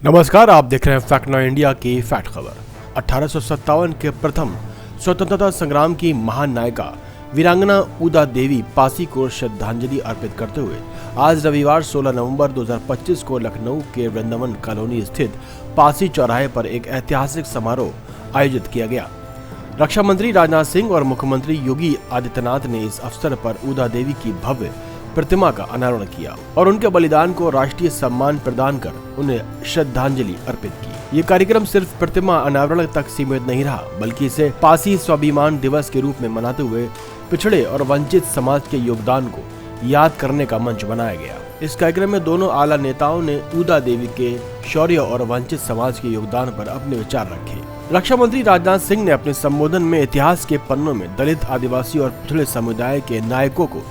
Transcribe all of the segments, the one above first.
नमस्कार, आप देख रहे हैं फैक्ट नाउ इंडिया की फैक्ट खबर। 1857 के प्रथम स्वतंत्रता संग्राम की महान नायिका वीरांगना ऊदा देवी पासी को श्रद्धांजलि अर्पित करते हुए आज रविवार 16 नवंबर 2025 को लखनऊ के वृंदावन कॉलोनी स्थित पासी चौराहे पर एक ऐतिहासिक समारोह आयोजित किया गया। रक्षा मंत्री राजनाथ सिंह और मुख्यमंत्री योगी आदित्यनाथ ने इस अवसर पर ऊदा देवी की भव्य प्रतिमा का अनावरण किया और उनके बलिदान को राष्ट्रीय सम्मान प्रदान कर उन्हें श्रद्धांजलि अर्पित की। ये कार्यक्रम सिर्फ प्रतिमा अनावरण तक सीमित नहीं रहा, बल्कि इसे पासी स्वाभिमान दिवस के रूप में मनाते हुए पिछड़े और वंचित समाज के योगदान को याद करने का मंच बनाया गया। इस कार्यक्रम में दोनों आला नेताओं ने ऊदा देवी के शौर्य और वंचित समाज के योगदान पर अपने विचार रखे। रक्षा मंत्री राजनाथ सिंह ने अपने संबोधन में इतिहास के पन्नों में दलित, आदिवासी और पिछड़े समुदाय के नायकों को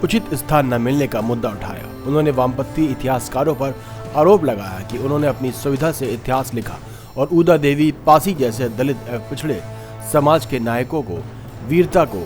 उचित स्थान न मिलने का मुद्दा उठाया। उन्होंने वामपंथी इतिहासकारों पर आरोप लगाया कि उन्होंने अपनी सुविधा से इतिहास लिखा और ऊदा देवी पासी जैसे दलित एवं पिछड़े समाज के नायकों को वीरता को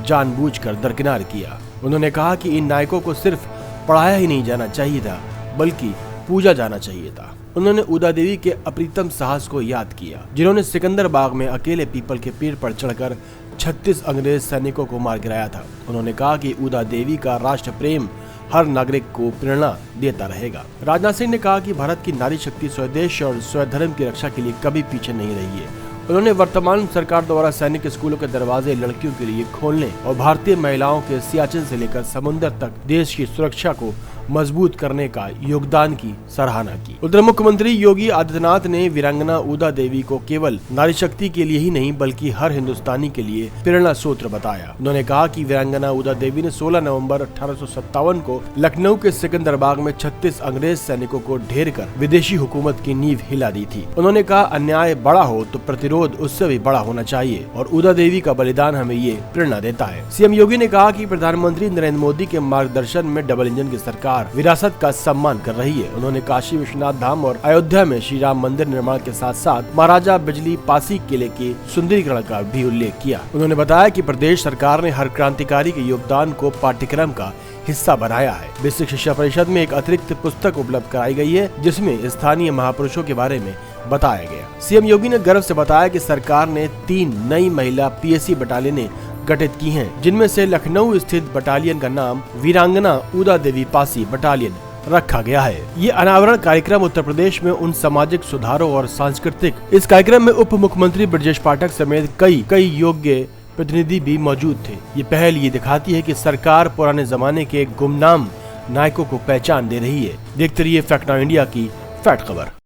जानबूझकर दरकिनार किया। उन्होंने कहा कि इन नायकों को सिर्फ पढ़ाया ही नहीं जाना चाहिए था, बल्कि पूजा जाना चाहिए था। उन्होंने ऊदा देवी के अप्रीतम साहस को याद किया, जिन्होंने सिकंदरबाग में अकेले पीपल के पेड़ पर चढ़कर 36 अंग्रेज सैनिकों को मार गिराया था। उन्होंने कहा कि ऊदा देवी का राष्ट्र प्रेम हर नागरिक को प्रेरणा देता रहेगा। राजनाथ सिंह ने कहा कि भारत की नारी शक्ति स्वदेश और स्वधर्म की रक्षा के लिए कभी पीछे नहीं रही है। उन्होंने वर्तमान सरकार द्वारा सैनिक स्कूलों के दरवाजे लड़कियों के लिए खोलने और भारतीय महिलाओं के सियाचिन से लेकर समुद्र तक देश की सुरक्षा को मजबूत करने का योगदान की सराहना की। उधर मुख्यमंत्री योगी आदित्यनाथ ने वीरांगना ऊदा देवी को केवल नारी शक्ति के लिए ही नहीं, बल्कि हर हिंदुस्तानी के लिए प्रेरणा सूत्र बताया। उन्होंने कहा कि वीरांगना ऊदा देवी ने 16 नवंबर 1857 को लखनऊ के सिकंदरबाग में 36 अंग्रेज सैनिकों को ढेर कर विदेशी हुकूमत की नींव हिला दी थी। उन्होंने कहा, अन्याय बड़ा हो तो प्रतिरोध उससे भी बड़ा होना चाहिए और ऊदा देवी का बलिदान हमें ये प्रेरणा देता है। सीएम योगी ने कहा कि प्रधानमंत्री नरेंद्र मोदी के मार्गदर्शन में डबल इंजन की सरकार विरासत का सम्मान कर रही है। उन्होंने काशी विश्वनाथ धाम और अयोध्या में श्री राम मंदिर निर्माण के साथ साथ महाराजा बिजली पासी किले के सुंदरीकरण का भी उल्लेख किया। उन्होंने बताया कि प्रदेश सरकार ने हर क्रांतिकारी के योगदान को पाठ्यक्रम का हिस्सा बनाया है। बेसिक शिक्षा परिषद में एक अतिरिक्त पुस्तक उपलब्ध कराई गई है, जिसमें स्थानीय महापुरुषों के बारे में बताया गया। सीएम योगी ने गर्व से बताया कि सरकार ने 3 नई महिला पीएसी बटालियनें गठित की हैं, जिनमें से लखनऊ स्थित बटालियन का नाम वीरांगना ऊदा देवी पासी बटालियन रखा गया है। ये अनावरण कार्यक्रम उत्तर प्रदेश में उन सामाजिक सुधारों और सांस्कृतिक। इस कार्यक्रम में उप मुख्यमंत्री ब्रजेश पाठक समेत कई योग्य प्रतिनिधि भी मौजूद थे। ये पहल ये दिखाती है कि सरकार पुराने जमाने के गुमनाम नायकों को पहचान दे रही है। देखते रहिए फैक्ट नाउ इंडिया की फैक्ट खबर।